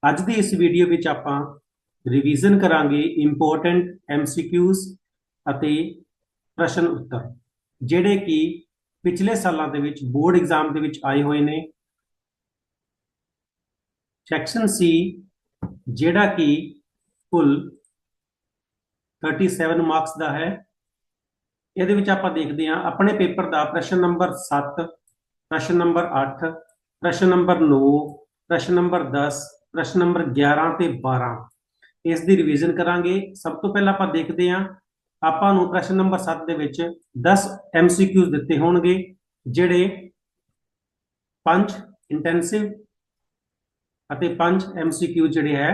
ਅੱਜ ਦੀ ਇਸ ਵੀਡੀਓ ਵਿੱਚ ਆਪਾਂ ਰਿਵੀਜ਼ਨ ਕਰਾਂਗੇ ਇੰਪੋਰਟੈਂਟ MCQs ਅਤੇ ਪ੍ਰਸ਼ਨ ਉੱਤਰ ਜਿਹੜੇ ਕਿ ਪਿਛਲੇ ਸਾਲਾਂ ਦੇ ਵਿੱਚ ਬੋਰਡ ਐਗਜ਼ਾਮ ਦੇ ਵਿੱਚ ਆਏ ਹੋਏ ਨੇ। ਸੈਕਸ਼ਨ ਸੀ ਜਿਹੜਾ ਕਿ ਕੁੱਲ 37 ਮਾਰਕਸ ਦਾ ਹੈ। ਇਹਦੇ ਵਿੱਚ ਆਪਾਂ ਦੇਖਦੇ ਹਾਂ ਆਪਣੇ ਪੇਪਰ ਦਾ ਪ੍ਰਸ਼ਨ ਨੰਬਰ 7, ਪ੍ਰਸ਼ਨ ਨੰਬਰ 8, ਪ੍ਰਸ਼ਨ ਨੰਬਰ 9, ਪ੍ਰਸ਼ਨ ਨੰਬਰ 10, ਪ੍ਰਸ਼ਨ ਨੰਬਰ 11 ਤੇ 12 ਇਸ ਦੀ ਰਿਵੀਜ਼ਨ ਕਰਾਂਗੇ। ਸਭ ਤੋਂ ਪਹਿਲਾਂ ਆਪਾਂ ਦੇਖਦੇ ਹਾਂ ਆਪਾਂ ਨੂੰ ਪ੍ਰਸ਼ਨ ਨੰਬਰ 7 ਦੇ ਵਿੱਚ 10 MCQs ਦਿੱਤੇ ਹੋਣਗੇ ਜਿਹੜੇ 5 ਇੰਟੈਂਸਿਵ ਅਤੇ 5 MCQ ਜਿਹੜੇ ਹੈ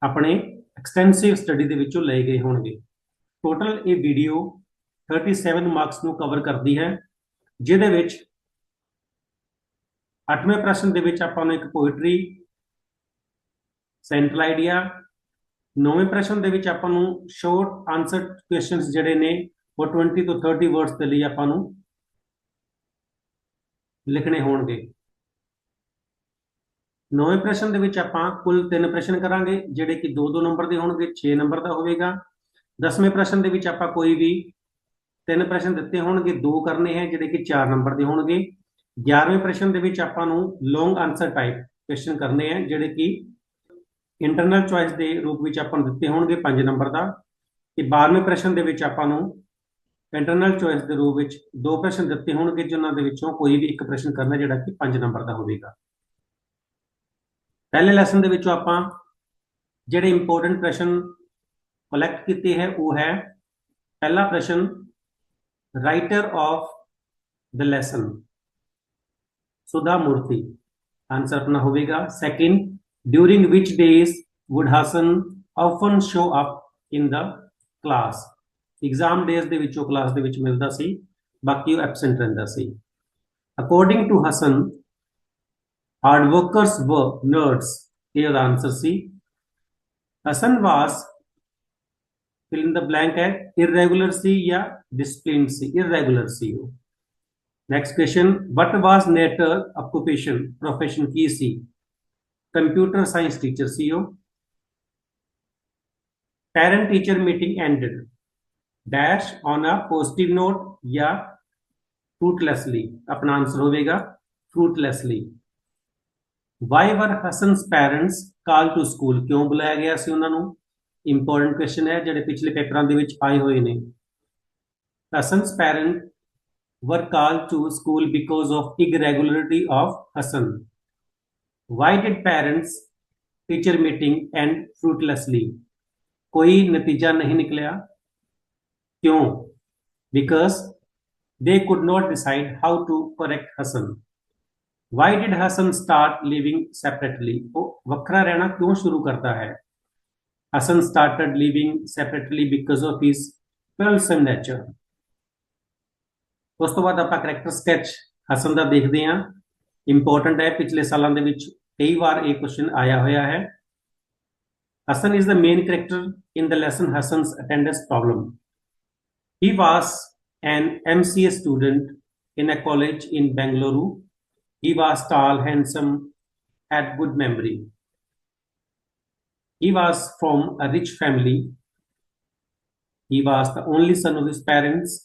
ਆਪਣੇ ਐਕਸਟੈਂਸਿਵ ਸਟੱਡੀ ਦੇ ਵਿੱਚੋਂ ਲਏ ਗਏ ਹੋਣਗੇ। ਟੋਟਲ ਇਹ ਵੀਡੀਓ 37 ਮਾਰਕਸ ਨੂੰ ਕਵਰ ਕਰਦੀ ਹੈ, ਜਿਹਦੇ ਵਿੱਚ 8ਵੇਂ ਪ੍ਰਸ਼ਨ ਦੇ ਵਿੱਚ ਆਪਾਂ ਨੂੰ ਇੱਕ ਪੋਇਟਰੀ ਸੈਂਟਰਲ ਆਈਡੀਆ, 9ਵੇਂ ਪ੍ਰਸ਼ਨ ਦੇ ਵਿੱਚ ਆਪਾਂ ਨੂੰ ਸ਼ੋਰਟ ਆਨਸਰ ਕੁਐਸਚਨਸ ਜਿਹੜੇ ਨੇ ਉਹ 20 ਤੋਂ 30 ਵਰਡਸ ਦੇ ਲਈ ਆਪਾਂ ਨੂੰ ਲਿਖਣੇ ਹੋਣਗੇ। 9ਵੇਂ ਪ੍ਰਸ਼ਨ ਦੇ ਵਿੱਚ ਆਪਾਂ ਕੁੱਲ 3 ਪ੍ਰਸ਼ਨ ਕਰਾਂਗੇ ਜਿਹੜੇ ਕਿ 2-2 ਨੰਬਰ ਦੇ ਹੋਣਗੇ, 6 ਨੰਬਰ ਦਾ ਹੋਵੇਗਾ। 10ਵੇਂ ਪ੍ਰਸ਼ਨ ਦੇ ਵਿੱਚ ਆਪਾਂ ਕੋਈ ਵੀ 3 ਪ੍ਰਸ਼ਨ ਦਿੱਤੇ ਹੋਣਗੇ, 2 ਕਰਨੇ ਹੈ ਜਿਹੜੇ ਕਿ 4 ਨੰਬਰ ਦੇ ਹੋਣਗੇ। 11ਵੇਂ ਪ੍ਰਸ਼ਨ ਦੇ ਵਿੱਚ ਆਪਾਂ ਨੂੰ ਲੌਂਗ ਆਨਸਰ ਟਾਈਪ ਕੁਐਸਚਨ ਕਰਨੇ ਹੈ ਜਿਹੜੇ ਕਿ ਇੰਟਰਨਲ ਚੁਆਇਸ ਦੇ ਰੂਪ ਵਿੱਚ ਆਪਾਂ ਨੂੰ ਦਿੱਤੇ ਹੋਣਗੇ 5 ਨੰਬਰ ਦਾ। ਤੇ 12ਵੇਂ ਪ੍ਰਸ਼ਨ ਦੇ ਵਿੱਚ ਆਪਾਂ ਨੂੰ ਇੰਟਰਨਲ ਚੁਆਇਸ ਦੇ ਰੂਪ ਵਿੱਚ 2 ਪ੍ਰਸ਼ਨ ਦਿੱਤੇ ਹੋਣਗੇ ਜਿਨ੍ਹਾਂ ਦੇ ਵਿੱਚੋਂ ਕੋਈ ਵੀ ਇੱਕ ਪ੍ਰਸ਼ਨ ਕਰਨਾ ਜਿਹੜਾ ਕਿ 5 ਨੰਬਰ ਦਾ ਹੋਵੇਗਾ। ਪਹਿਲੇ ਲੈਸਨ ਦੇ ਵਿੱਚੋਂ ਆਪਾਂ ਜਿਹੜੇ ਇੰਪੋਰਟੈਂਟ ਪ੍ਰਸ਼ਨ ਕਲੈਕਟ ਕੀਤੇ ਹੈ ਉਹ ਹੈ ਪਹਿਲਾ ਪ੍ਰਸ਼ਨ ਰਾਈਟਰ ਆਫ ਦ ਲੈਸਨ ਸੁਧਾ ਮੂਰਤੀ, ਆਨਸਰ ਆਪਣਾ ਹੋਵੇਗਾ। Second, during which days would Hassan often show up in the class? Exam days ਦੇ ਵਿੱਚੋਂ ਕਲਾਸ ਦੇ ਵਿੱਚ ਮਿਲਦਾ ਸੀ, ਬਾਕੀ ਉਹ ਐਬਸੈਂਟ ਰਹਿੰਦਾ ਸੀ। According to Hassan, hard workers were nerds, ਇਹ ਉਹਦਾ answer C. Hassan was fill in the blank ਹੈ irregular ਸੀ ਜਾਂ disciplined ਸੀ, irregular ਸੀ ਉਹ। Next question, what was Nater occupation, profession ਕੀ ਸੀ? कंप्यूटर साइंस टीचर सी ओ। Parent teacher meeting ended dash on a positive note या फ्रूटलेसली, अपना answer होगा fruitlessly. Why were Hasan's parents call to school, क्यों बुलाया गया सी उन्होंने? इंपॉर्टेंट क्वेश्चन है जिहड़े पिछले पेपरों दे विच आए हुए ने। Hasan's parent were call to school because of irregularity of Hasan. Why did parents teacher meeting end fruitlessly? कोई नतीजा नहीं निकला, क्यों? Because they could not decide how to correct Hassan। Why did Hassan start living separately? वो वखरा रहना क्यों शुरू करता है? Hassan started living separately because of his quarrelsome nature। ਉਸ ਤੋਂ ਬਾਅਦ ਆਪਾਂ ਕਰੈਕਟਰ ਸਕੈਚ ਹਸਨ ਦਾ ਦੇਖਦੇ ਹਾਂ। ਇੰਪੋਰਟੈਂਟ ਹੈ, ਪਿਛਲੇ ਸਾਲਾਂ ਦੇ ਵਿੱਚ ਕਈ ਵਾਰ ਇਹ ਕੁਐਸਚਨ ਆਇਆ ਹੋਇਆ ਹੈ। Hassan is the main character in the lesson Hassan's attendance problem. He was an MCA student in a college in Bengaluru. He was tall, handsome, had good memory. He was from a rich family. He was the only son of his parents.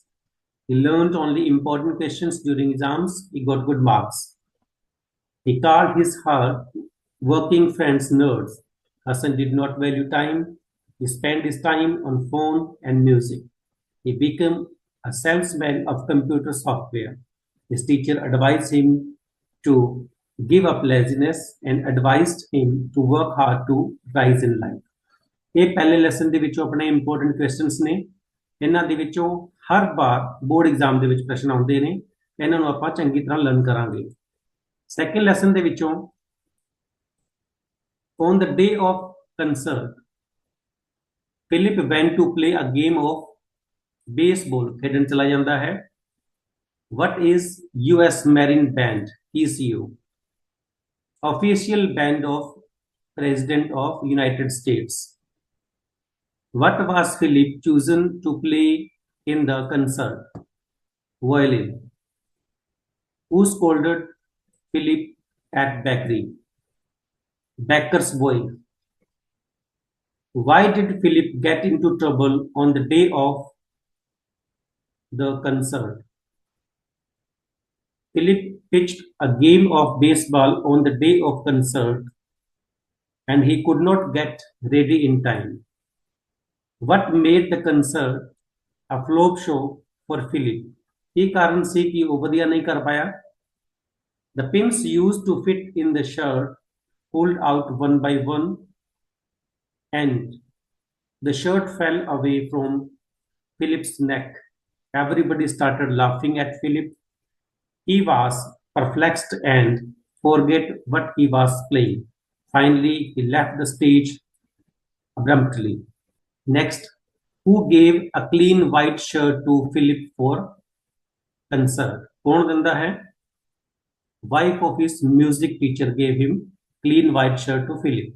He learned only important questions during exams. He got good marks. He called his hard working friends nerds. Hassan did not value time. He spent his time on phone and music. He became a salesman of computer software. His teacher advised him to give up laziness and advised him to work hard to rise in life. ਇਹ ਪਹਿਲੇ lesson ਦੇ ਵਿੱਚੋਂ ਆਪਣੇ important questions ਨੇ। ਇਹਨਾਂ ਦੇ ਵਿੱਚੋਂ ਹਰ ਵਾਰ board exam ਦੇ ਵਿੱਚ ਪ੍ਰਸ਼ਨ ਆਉਂਦੇ ਨੇ, ਇਹਨਾਂ ਨੂੰ ਆਪਾਂ ਚੰਗੀ ਤਰ੍ਹਾਂ ਲਰਨ ਕਰਾਂਗੇ। ਸੈਕੰਡ ਲੈਸਨ ਦੇ ਵਿੱਚੋਂ on the day of concert, Philip went to play a game of baseball, ਖੇਡਣ ਚਲਾ ਜਾਂਦਾ ਹੈ। What is US Marine Band, PCO? Official band of President of United States. What was Philip chosen to play in the concert? Violin. Who scolded Philip at bakery? baker's boy. Why did Philip get into trouble on the day of the concert? Philip pitched a game of baseball on the day of concert and he could not get ready in time. What made the concert a flop show for Philip? ये कारण से कि वो बढ़िया नहीं कर पाया. The pins used to fit in the shirt pulled out one by one and the shirt fell away from Philip's neck. Everybody started laughing at Philip. He was perplexed and forget what he was playing. Finally, he left the stage abruptly. Next, who gave a clean white shirt to Philip for concert? कौन गंदा है? Wife of his music teacher gave him clean white shirt to Philip.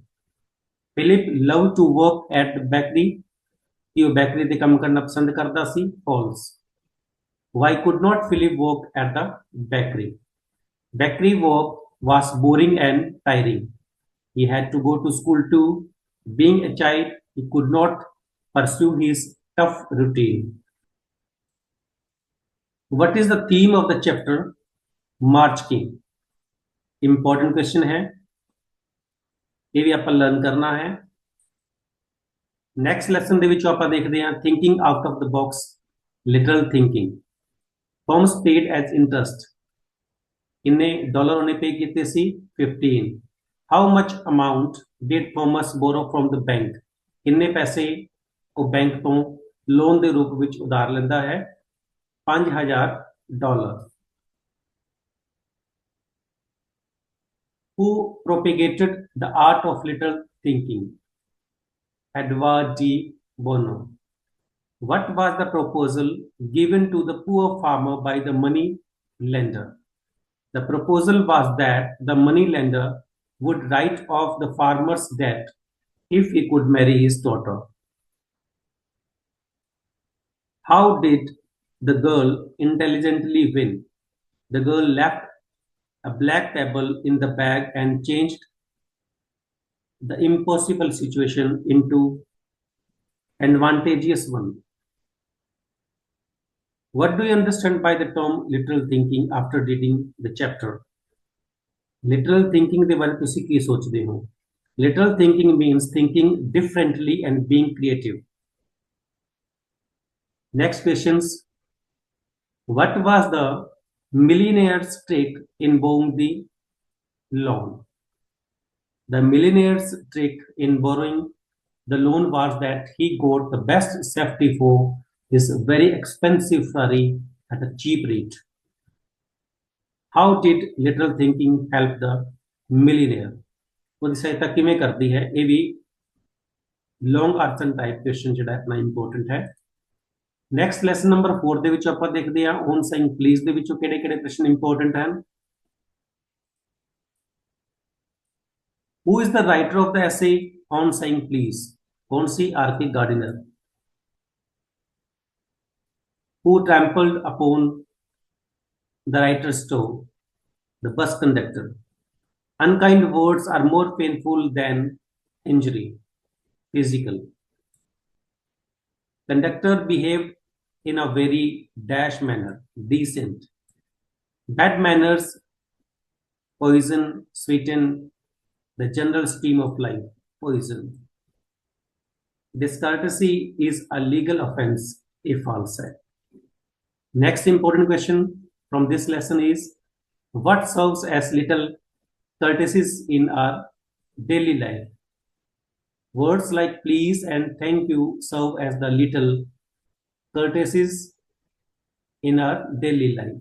Philip loved to work at the bakery. कि वो bakery ते काम करना पसंद करता सी. False. Why could not Philip work at the bakery? Bakery work was boring and tiring. He had to go to school too. Being a child, he could not pursue his tough routine. What is the theme of the chapter March King? Important question है. ये भी ਆਪਾਂ learn करना है. Next lesson ਦੇ ਵਿੱਚ ਆਪਾਂ ਦੇਖਦੇ ਹਾਂ thinking out of the box, literal thinking. Forms paid as interest. किन्ने डॉलर उन्हें पे किए सी 15. How much amount did Thomas borrow from the bank? किन्ने पैसे ਉਹ बैंक ਤੋਂ ਲੋਨ ਦੇ ਰੂਪ ਵਿੱਚ ਉਧਾਰ ਲੈਂਦਾ ਹੈ? $5000. Who propagated the art of literal thinking? Edward D. Bono. What was the proposal given to the poor farmer by the money lender? The proposal was that the money lender would write off the farmer's debt if he could marry his daughter. How did the girl intelligently win? The girl left a black pebble in the bag and changed the impossible situation into advantageous one. What do you understand by the term literal thinking after reading the chapter? Literal thinking ਦੇ ਬਾਰੇ ਤੁਸੀਂ ਕੀ ਸੋਚਦੇ ਹੋ? Literal thinking means thinking differently and being creative. Next questions. What was the millionaire's trick in borrowing the loan? The millionaire's trick in borrowing the loan was that he got the best safety for his very expensive Ferrari at a cheap rate. How did literal thinking help the millionaire? ਉਹਦੀ ਸਹਾਇਤਾ ਕਿਵੇਂ ਕਰਦੀ ਹੈ? ਇਹ ਵੀ ਲੌਂਗ answer type question ਜਿਹੜਾ ਆਪਣਾ important ਹੈ. Next lesson number 4 ਦੇ ਵਿੱਚ ਆਪਾਂ ਦੇਖਦੇ ਹਾਂ ਔਨ ਸੇਇੰਗ ਪਲੀਜ਼ ਦੇ ਵਿੱਚੋਂ ਕਿਹੜੇ-ਕਿਹੜੇ ਕੁਐਸਚਨ ਇੰਪੋਰਟੈਂਟ ਹਨ. Who is the writer of the essay on saying please? कौन सी आरती gardener? Who trampled upon the writer's toe? The bus conductor. Unkind words are more painful than injury. Physical. Conductor behaved in a very dash manner. Decent. Bad manners poison, sweeten the general stream of life. Poison. Discourtesy is a legal offense if false. Next important question from this lesson is what serves as little courtesies in our daily life? Words like please and thank you serve as the little courtesies in our daily life.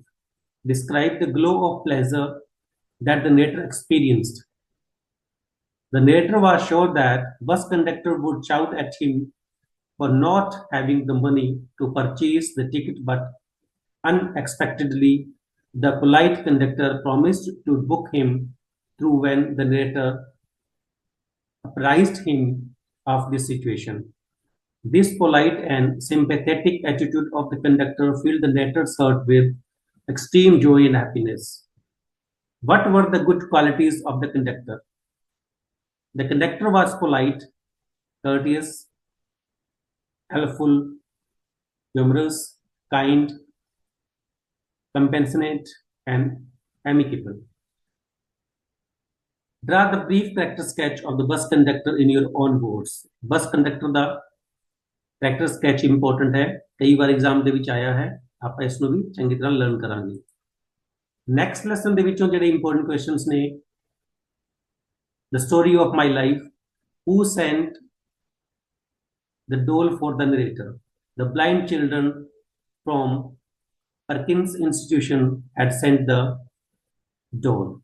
Describe the glow of pleasure that the narrator experienced. The narrator was sure that bus conductor would shout at him for not having the money to purchase the ticket, but unexpectedly, the polite conductor promised to book him through when the narrator apprised him of this situation. This polite and sympathetic attitude of the conductor filled the narrator's heart with extreme joy and happiness. What were the good qualities of the conductor? The conductor was polite, courteous, helpful, humorous, kind, compassionate, and amicable. Draw the brief character sketch of the bus conductor in your own words. Bus conductor the character sketch important है, कई बार exam ਦੇ ਵਿੱਚ ਆਇਆ ਹੈ, ਆਪਾਂ ਇਸ ਨੂੰ ਵੀ ਚੰਗੀ ਤਰ੍ਹਾਂ ਲਰਨ ਕਰਾਂਗੇ। ਨੈਕਸਟ ਲੈਸਨ ਦੇ ਵਿੱਚੋਂ ਜਿਹੜੇ ਇੰਪੋਰਟੈਂਟ ਕੁਐਸਚਨਸ ਨੇ, the story of my life, who sent the doll for the narrator, the blind children from Perkins Institution had sent the doll.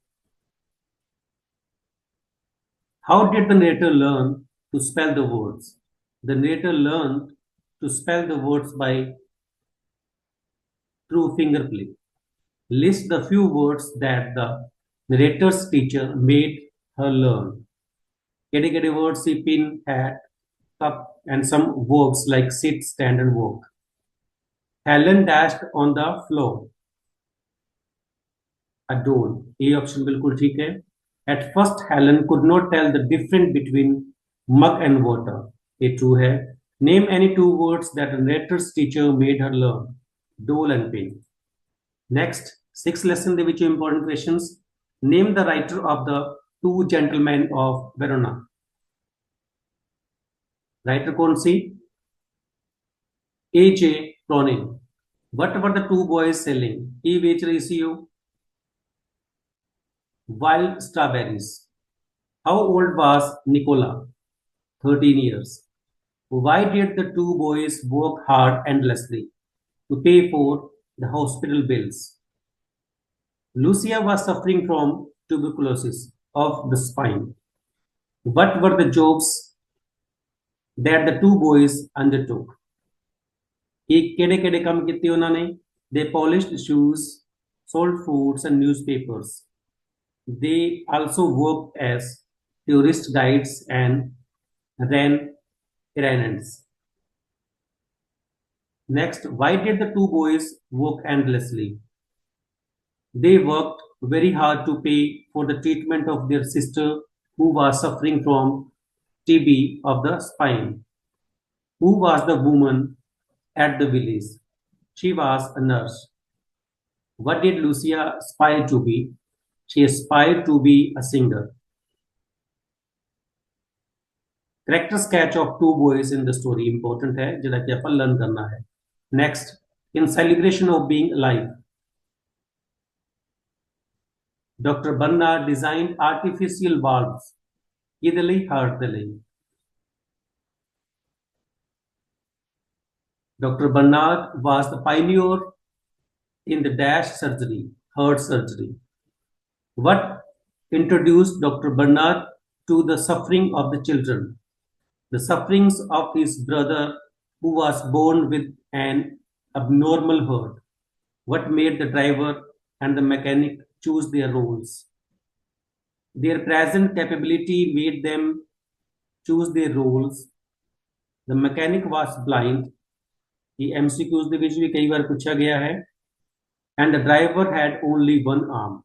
How did the narrator learn to spell the words? The narrator learned to spell the words by through finger play. List the few words that the narrator's teacher made her learn. Kede words see pin, hat, cup, and some verbs like sit, stand, and walk. Helen dashed on the floor. A doll. A option बिल्कुल ठीक है. At first, Helen could not tell the difference between mug and water. A true है. Name any two words that the narrator's teacher made her learn. Doll and pin. Next, sixth lesson ਦੇ ਵਿੱਚ important questions. Name the writer of the Two Gentlemen of Verona. Writer कौन सी? A.J. Cronin. What were the two boys selling? ਕੀ ਵੇਚ ਰਹੀ ਸੀ ਉਹ? Wild strawberries. How old was Nicola? 13 years. Why did the two boys work hard endlessly to pay for the hospital bills? Lucia was suffering from tuberculosis of the spine. What were the jobs that the two boys undertook? ਕਿਹੜੇ ਕੰਮ ਕੀਤੇ ਉਹਨਾਂ ਨੇ? They polished shoes, sold fruits and newspapers. They also worked as tourist guides and ran errands. Next, why did the two boys work endlessly? They worked very hard to pay for the treatment of their sister who was suffering from TB of the spine. Who was the woman at the village? She was a nurse. What did Lucia aspire to be? She aspired to be a singer. Character sketch of two boys in the story important है, जिधर कि अपन learn करना है. Next, in celebration of being alive, Dr. Bernard designed artificial valves. किहदे लई? Heart दे लई. Dr. Bernard was the pioneer in the dash surgery, heart surgery. What introduced Dr. Bernard to the suffering of the children? The sufferings of his brother who was born with an abnormal heart. What made the driver and the mechanic choose their roles? Their present capability made them choose their roles. The mechanic was blind. ये MCQs ਦੇ ਵਿੱਚ ਵੀ ਕਈ ਵਾਰ ਪੁੱਛਿਆ ਗਿਆ ਹੈ. And the driver had only one arm.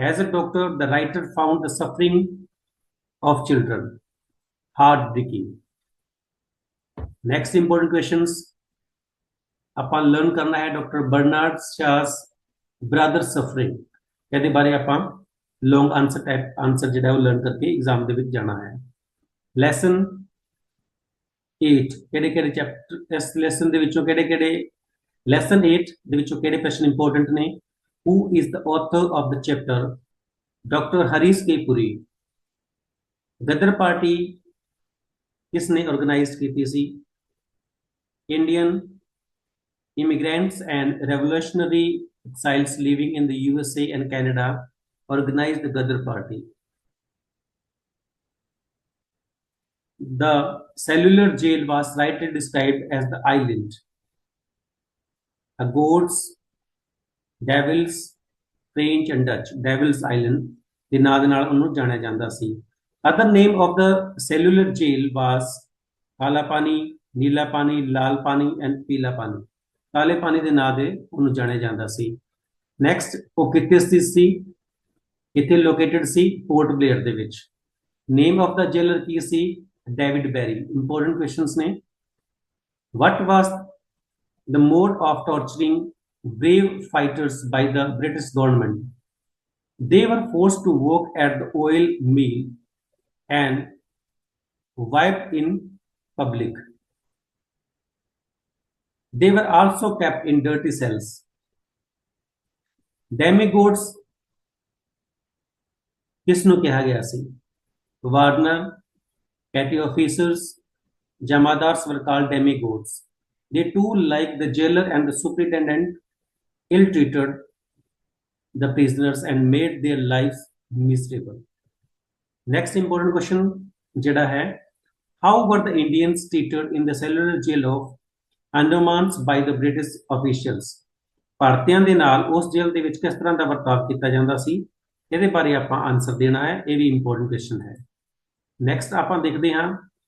As a doctor, the writer found the suffering of children heartbreaking. Next important questions. ਆਪਾਂ learn करना है Dr. Bernard Shaw's brother suffering. ਇਹਦੇ ਬਾਰੇ ਆਪਾਂ long answer type answer ਜਿਹੜਾ ਉਹ learn ਕਰਕੇ exam ਦੇ ਵਿੱਚ ਜਾਣਾ ਹੈ. Lesson 8 ਕਿਹੜੇ ਚੈਪਟਰ ਇਸ lesson ਦੇ ਵਿੱਚੋਂ ਕਿਹੜੇ lesson 8 ਦੇ ਵਿੱਚੋਂ ਕਿਹੜੇ ਪ੍ਰਸ਼ਨ important ਨੇ? Who is the author of the chapter? Dr. Harish K. Puri. Ghadar Party किसने organized की थी? Indian immigrants and revolutionary exiles living in the USA and Canada organized the Ghadar Party. The cellular jail was rightly described as the island. A gods, Devils, French and Dutch, Devil's Island ਦੇ ਨਾਂ ਦੇ ਨਾਲ ਉਹਨੂੰ ਜਾਣਿਆ ਜਾਂਦਾ ਸੀ. Other name of the cellular jail was ਕਾਲਾ ਪਾਣੀ, ਨੀਲਾ ਪਾਣੀ, ਲਾਲ ਪਾਣੀ and ਪੀਲਾ ਪਾਣੀ. ਕਾਲੇ ਪਾਣੀ ਦੇ ਨਾਂ ਦੇ ਉਹਨੂੰ ਜਾਣਿਆ ਜਾਂਦਾ ਸੀ. Next, ਉਹ ਕਿੱਥੇ ਸਥਿਤ ਸੀ? ਕਿੱਥੇ ਲੋਕੇਟਡ ਸੀ? ਪੋਰਟ ਬਲੇਅਰ ਦੇ ਵਿੱਚ. नेम ऑफ द जेलर की सी डेविड बैरी इंपोर्टेंट क्वेश्चंस ने what was the mode of torturing brave fighters by the British government. They were forced to work at the oil mill and wipe in public. They were also kept in dirty cells. Demigods किसनु कहा गया सी Warner petty officers jamadars were called demigods. They too, like the jailer and the superintendent, ill-treated the prisoners and made their lives miserable. Next important question jada hai, how were the Indians treated in the cellular jail of Andamans by the British officials? ਭਾਰਤੀਆਂ ਦੇ ਨਾਲ ਉਸ ਜੇਲ੍ਹ ਦੇ ਵਿੱਚ ਕਿਸ ਤਰ੍ਹਾਂ ਦਾ ਵਰਤਾਵ ਕੀਤਾ ਜਾਂਦਾ ਸੀ ਇਹਦੇ ਬਾਰੇ ਆਪਾਂ ਆਨਸਰ ਦੇਣਾ ਹੈ ਇਹ ਵੀ ਇੰਪੋਰਟੈਂਟ ਕੁਐਸਚਨ ਹੈ ਨੈਕਸਟ ਆਪਾਂ ਦੇਖਦੇ ਹਾਂ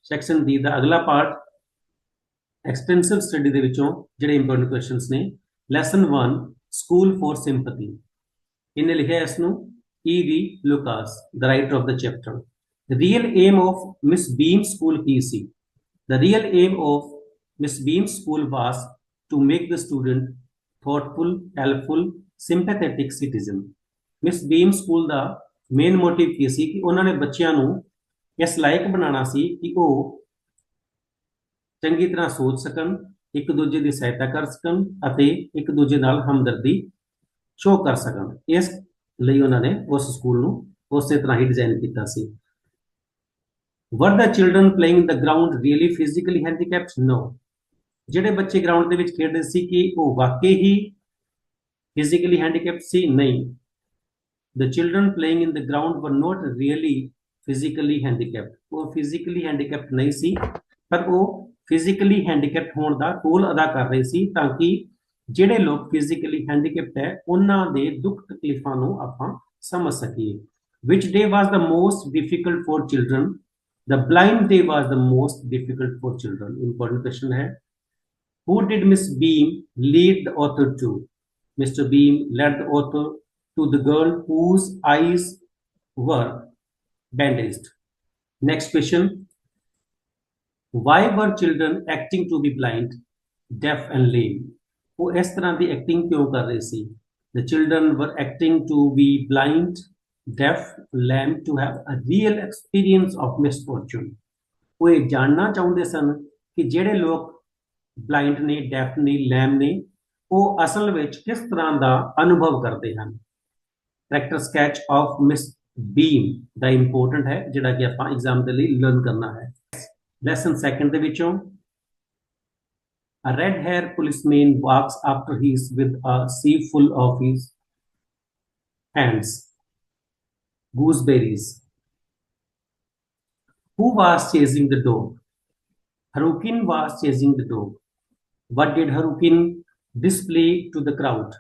ਸੈਕਸ਼ਨ ਡੀ ਦਾ ਅਗਲਾ ਪਾਰਟ ਐਕਸਟੈਂਸਿਵ ਸਟੱਡੀ ਦੇ ਵਿੱਚੋਂ ਜਿਹੜੇ ਇੰਪੋਰਟੈਂਟ ਕੁਐਸਚਨਸ ਨੇ ਲੈਸਨ 1 ਸਕੂਲ ਫॉर ਸਿੰਪੈਥੀ ਇਹਨੇ ਲਿਖਿਆ ਇਸ ਨੂੰ E V Lucas the writer of the chapter the real aim of Miss Beam school ਕੀ ਸੀ the real aim of Miss Beam school was to make the student thoughtful, helpful, sympathetic citizen. Miss Beam school ਦਾ main motive ਕੀ ਸੀ ਕਿ ਉਹਨਾਂ ਨੇ ਬੱਚਿਆਂ ਨੂੰ ਇਸ ਲਾਇਕ ਬਣਾਉਣਾ ਸੀ ਕਿ ਉਹ ਚੰਗੀ ਤਰ੍ਹਾਂ ਸੋਚ ਸਕਣ ਇੱਕ ਦੂਜੇ ਦੀ ਸਹਾਇਤਾ ਕਰ ਸਕਣ ਅਤੇ ਇੱਕ ਦੂਜੇ ਨਾਲ ਹਮਦਰਦੀ ਸ਼ੋਅ ਕਰ ਸਕਣ ਇਸ ਲਈ ਉਹਨਾਂ ਨੇ ਉਸ ਸਕੂਲ ਨੂੰ ਉਸੇ ਤਰ੍ਹਾਂ ਹੀ ਡਿਜ਼ਾਈਨ ਕੀਤਾ ਸੀ Were the children playing in the ground really physically handicapped? No. ਜਿਹੜੇ ਬੱਚੇ ਗਰਾਊਂਡ ਦੇ ਵਿੱਚ ਖੇਡਦੇ ਸੀ ਕਿ ਉਹ ਵਾਕਈ ਹੀ ਫਿਜ਼ੀਕਲੀ ਹੈਂਡੀਕੈਪਡ ਸੀ ਨਹੀਂ the children playing in the ground were not really physically handicapped ਉਹ ਫਿਜ਼ੀਕਲੀ ਹੈਂਡੀਕੈਪਡ ਨਹੀਂ ਸੀ ਪਰ ਉਹ ਫਿਜ਼ੀਕਲੀ ਹੈਂਡੀਕੈਪਡ ਹੋਣ ਦਾ ਰੋਲ ਅਦਾ ਕਰ ਰਹੇ ਸੀ ਤਾਂ ਕਿ ਜਿਹੜੇ ਲੋਕ ਫਿਜ਼ੀਕਲੀ ਹੈਂਡੀਕੈਪਡ ਹੈ ਉਹਨਾਂ ਦੇ ਦੁੱਖ ਤਕਲੀਫਾਂ ਨੂੰ ਆਪਾਂ ਸਮਝ ਸਕੀਏ which day was the most difficult for children the blind day was the most difficult for children important question है Who did Miss Beam lead the author to? Mr. Beam led the author to the girl whose eyes were bandaged. Next question. Why were children acting to be blind, deaf and lame? वो इस तरह की acting क्यों कर रहे सी? The children were acting to be blind, deaf, lame to have a real experience of misfortune. वो ये जानना चाहते सन कि जेड़े लोग ਬਲਾਈਂਡ ਨੇ ਡੈਫ ਨੇ ਲੈਮ ਨੇ ਉਹ ਅਸਲ ਵਿੱਚ ਕਿਸ ਤਰ੍ਹਾਂ ਦਾ ਅਨੁਭਵ ਕਰਦੇ ਹਨ character sketch of Miss beam the important ਹੈ ਜਿਹੜਾ ਕਿ ਆਪਾਂ ਐਗਜ਼ਾਮ ਦੇ ਲਈ ਲਰਨ ਕਰਨਾ ਹੈ ਲੈਸਨ ਸੈਕੰਡ ਦੇ ਵਿੱਚੋਂ A red hair policeman walks after his with a sieve full of his hands gooseberries Who was chasing the dog Harukin was chasing the dog What did Harukin display to the crowd?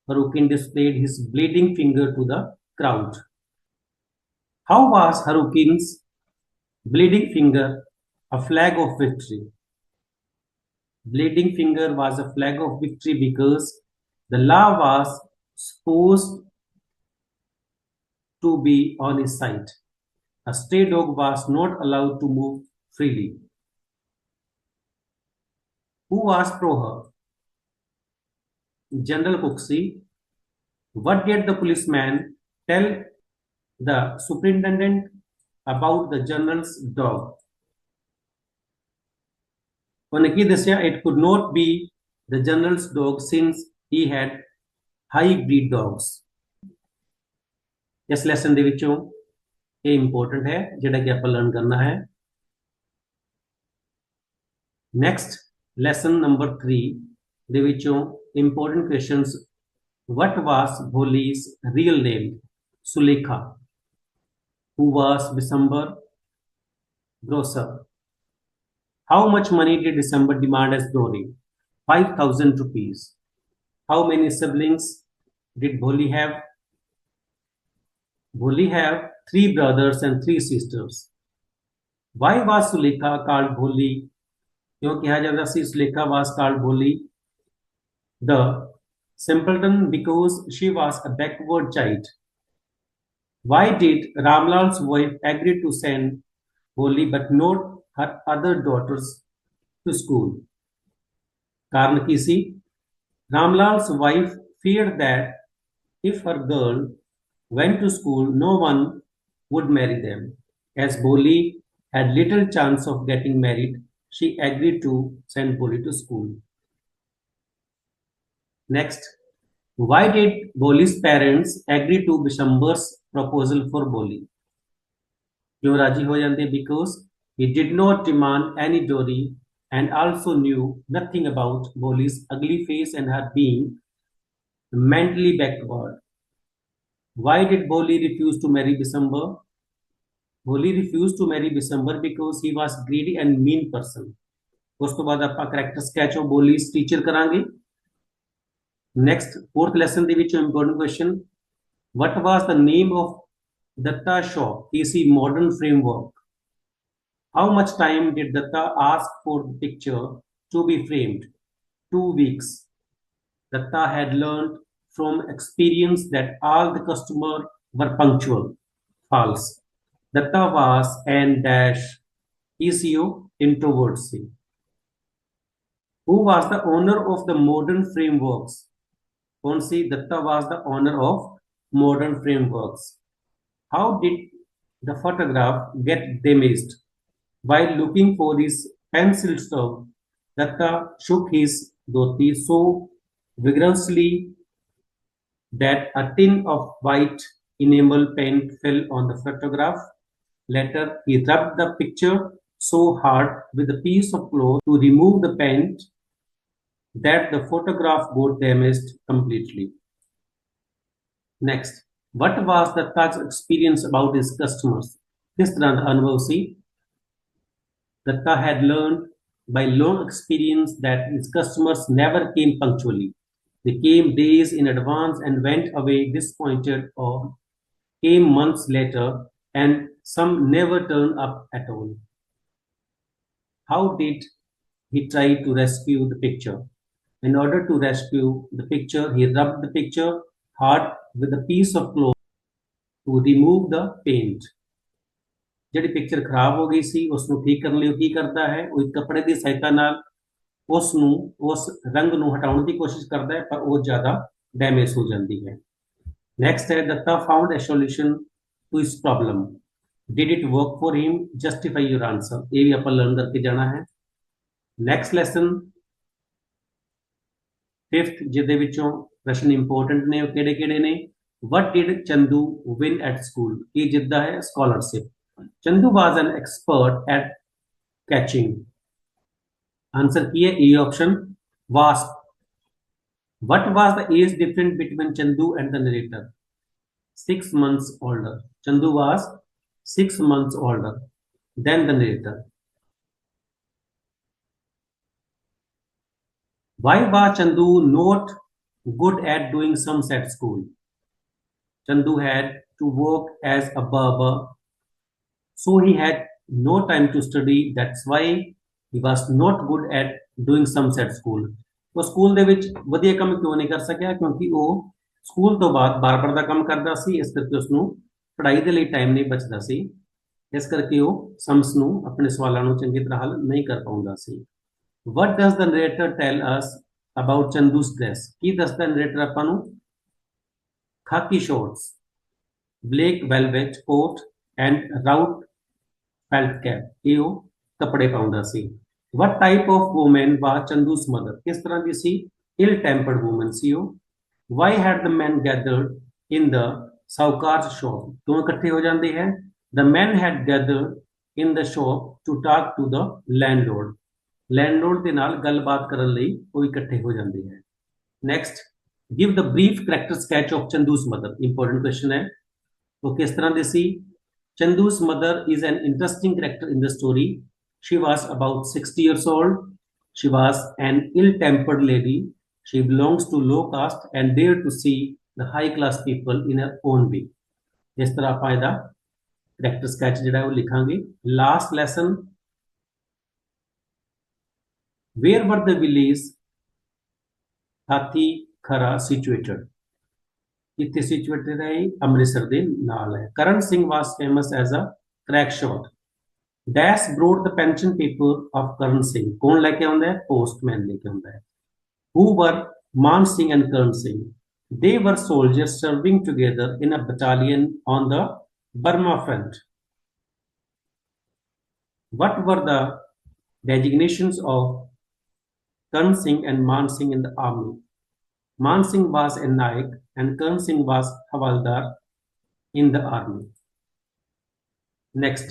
Harukin displayed his bleeding finger to the crowd. How was Harukin's bleeding finger a flag of victory? Bleeding finger was a flag of victory because the law was supposed to be on his side. A stray dog was not allowed to move freely. Who was Proher? General Coxey. What did the policeman tell the superintendent about the general's dog? ਉਹਨੇ ਕੀ ਦੱਸਿਆ it could not be the general's dog since he had high breed dogs. ਇਸ lesson ਦੇ ਵਿੱਚੋਂ ਇਹ important ਹੈ ਜਿਹੜਾ ਕਿ ਆਪਾਂ ਲਰਨ ਕਰਨਾ ਹੈ ਨੈਕਸਟ Lesson number 3 ਦੇ ਵਿੱਚੋਂ important questions what was Bholi's real name Sulekha who was December grocer how much money did December demand as dowry 5,000 rupees how many siblings did Bholi have Bholi have 3 brothers and 3 sisters why was Sulekha called Bholi क्यों कहा जाता सी Sulekha was called Bholi the simpleton because she was a backward child Why did Ramlal's wife agree to send Holly but not her other daughters to school? कारण की सी Ramlal's wife feared that if her girl went to school, no one would marry them. As Boli had little chance of getting married, she agreed to send Boli to school. Next, why did Boli's parents agree to Bishambar's proposal for Boli? क्यों राजी हो जाते? Because he did not demand any dowry and also knew nothing about Boli's ugly face and her being mentally backward. Why did Boli refuse to marry Bishambar? Boli refused to marry Bishambar because he was greedy and mean person. ਉਸ ਤੋਂ ਬਾਅਦ ਆਪਾਂ character sketch of ਬੋਲੀਸ teacher ਕਰਾਂਗੇ। Next fourth lesson ਦੇ ਵਿੱਚ important question, what was the name of Datta shop PC modern framework? How much time did Datta ask for the picture to be framed? 2 weeks. Datta had learned from experience that all the customers were punctual. False. Datta was an dash ECO introverted. Who was the owner of the modern frameworks? कौन सी? Datta was the owner of modern frameworks. How did the photograph get damaged? While looking for his pencil stub, Datta shook his dhoti so vigorously that a tin of white enamel paint fell on the photograph. Later, he rubbed the picture so hard with a piece of cloth to remove the paint that the photograph got damaged completely. Next, what was the Taj's experience about his customers? किस तरह का अनुभव सी? Datta had learned by long experience that his customers never came punctually. They came days in advance and went away disappointed, or came months later, and some never turned up at all. How did he try to rescue the picture? In order to rescue the picture, he rubbed the picture hard with a piece of cloth to remove the paint. ਜਿਹੜੀ picture ਖਰਾਬ ਹੋ ਗਈ ਸੀ ਉਸ ਨੂੰ ਠੀਕ ਕਰਨ ਲਈ ਉਹ ਕੀ ਕਰਦਾ ਹੈ? ਉਹ ਇੱਕ ਕੱਪੜੇ ਦੀ ਸਹਾਇਤਾ ਨਾਲ ਉਸ ਰੰਗ ਨੂੰ ਹਟਾਉਣ ਦੀ ਕੋਸ਼ਿਸ਼ ਕਰਦਾ ਹੈ, ਪਰ ਉਹ ਜ਼ਿਆਦਾ ਡੈਮੇਜ ਹੋ ਜਾਂਦੀ ਹੈ। ਨੈਕਸਟ ਹੈ, Datta found a solution to his problem. Did it work for him? Justify your answer. ਇਹ ਵੀ ਆਪਾਂ ਲਰਨ ਕਰਕੇ ਜਾਣਾ ਹੈ। ਨੈਕਸਟ ਲੈਸਨ 5th, ਜਿਹਦੇ ਵਿੱਚੋਂ ਪ੍ਰਸ਼ਨ ਇੰਪੋਰਟੈਂਟ ਨੇ ਉਹ ਕਿਹੜੇ ਨੇ? What did Chandu win at school? ਕੀ ਜਿੱਤਦਾ ਹੈ? Scholarship. Chandu was an expert at catching. Answer की है E option, wasp. What was the age difference between Chandu and the narrator? 6 months older. Chandu was 6 months older than the narrator. Why was Chandu not good at doing sums at school? Chandu had to work as a barber, so he had no time to study. That's why he was not good at doing sums at school. ਉਹ school ਦੇ ਵਿੱਚ ਵਧੀਆ ਕੰਮ ਕਿਉਂ ਨਹੀਂ ਕਰ ਸਕਿਆ? ਕਿਉਂਕਿ ਉਹ ਸਕੂਲ ਤੋਂ ਬਾਅਦ ਬਾਰਬਰ ਦਾ ਕੰਮ ਕਰਦਾ ਸੀ, ਇਸ ਕਰਕੇ ਉਸ ਨੂੰ ਪੜ੍ਹਾਈ ਦੇ ਲਈ ਟਾਈਮ ਨਹੀਂ ਬਚਦਾ ਸੀ, ਇਸ ਕਰਕੇ ਉਹ ਸਮਸ ਨੂੰ ਆਪਣੇ ਸਵਾਲਾਂ ਨੂੰ ਚੰਗੀ ਤਰ੍ਹਾਂ ਹੱਲ ਨਹੀਂ ਕਰ ਪਾਉਂਦਾ ਸੀ। What does the narrator tell us about Chandu's dress? ਕੀ ਦੱਸਦਾ ਨਰੇਟਰ ਆਪਾਂ ਨੂੰ? Khaki shorts, black velvet coat and round felt cap. ਇਹ ਉਹ ਕੱਪੜੇ ਪਾਉਂਦਾ ਸੀ। What type of woman was Chandu's mother? ਕਿਸ ਤਰ੍ਹਾਂ ਦੀ ਸੀ? Ill-tempered woman ਸੀ ਉਹ। Why had the men gathered in the Saukar's shop? ਕਿਉਂ ਇਕੱਠੇ ਹੋ ਜਾਂਦੇ ਹੈ? The men had gathered in the shop to talk to the landlord. Landlord ਦੇ ਨਾਲ ਗੱਲਬਾਤ ਕਰਨ ਲਈ ਉਹ ਇਕੱਠੇ ਹੋ ਜਾਂਦੇ ਹੈ। Next, give the brief character sketch of Chandu's mother. Important question ਹੈ। ਉਹ ਕਿਸ ਤਰ੍ਹਾਂ ਦੀ ਸੀ? Chandu's mother is an interesting character in the story. She was about 60 years old. She was an ill-tempered lady. She belongs to low caste and dared to see the high-class people in her own way. इस तरह आप ਇਹਦਾ character sketch ਜਿਹੜਾ ਹੈ ਉਹ ਲਿਖਾਂਗੇ। Last lesson, where were the village Hathi Khara situated? ਕਿੱਥੇ situated ਹੈ? ਅੰਮ੍ਰਿਤਸਰ ਦੇ ਨਾਲ ਹੈ। Karan Singh was famous as a crack shot. Dash brought the pension paper of Karan Singh. कौन लेके आंदा है? Postman लेके आंदा है. Who were Man Singh and Karan Singh? They were soldiers serving together in a battalion on the Burma front. What were the designations of Karan Singh and Man Singh in the army? Man Singh was a Naik and Karan Singh was Havaldar in the army. Next.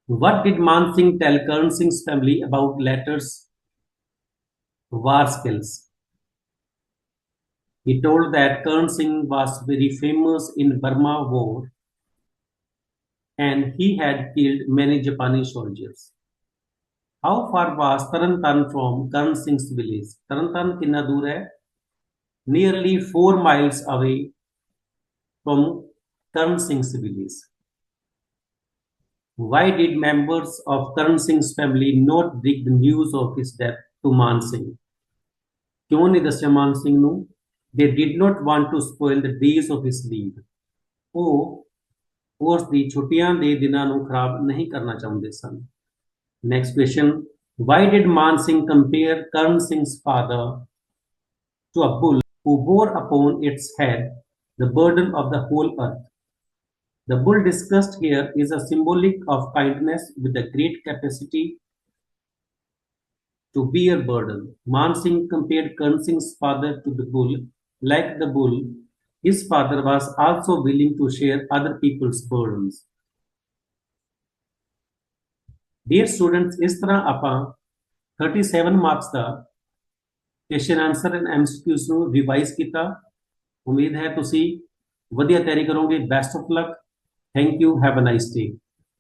What did Man Singh tell Karan Singh's family about latter's war skills? He told that Karan Singh was very famous in Burma war and he had killed many Japanese soldiers. How far was Tarantan from Karan Singh's village? Tarantan कितना दूर है? Nearly 4 miles away from Karan Singh's village. Why did members of Karan Singh's family not break the news of his death to Man Singh? क्यों नहीं दस्या मान सिंह ਨੂੰ? They did not want to spoil the days of his leave. ਉਹ ਉਸ ਦੀ ਛੁੱਟੀਆਂ ਦੇ ਦਿਨਾਂ ਨੂੰ ਖਰਾਬ ਨਹੀਂ ਕਰਨਾ ਚਾਹੁੰਦੇ ਸਨ। Next question. Why did Man Singh compare Karan Singh's father to a bull who bore upon its head the burden of the whole earth? The bull discussed here is a symbolic of kindness with a great capacity to bear burden. Man Singh compared Karan Singh's father to the bull. Like the bull, his father was also willing to share other people's burdens. Dear students, ਇਸ ਤਰ੍ਹਾਂ ਆਪਾਂ 37 marks ਦਾ question answer and MCQs ਨੂੰ revise ਕੀਤਾ। ਉਮੀਦ ਹੈ ਤੁਸੀਂ ਵਧੀਆ ਤਿਆਰੀ ਕਰੋਗੇ। Best of luck. Thank you. Have a nice day.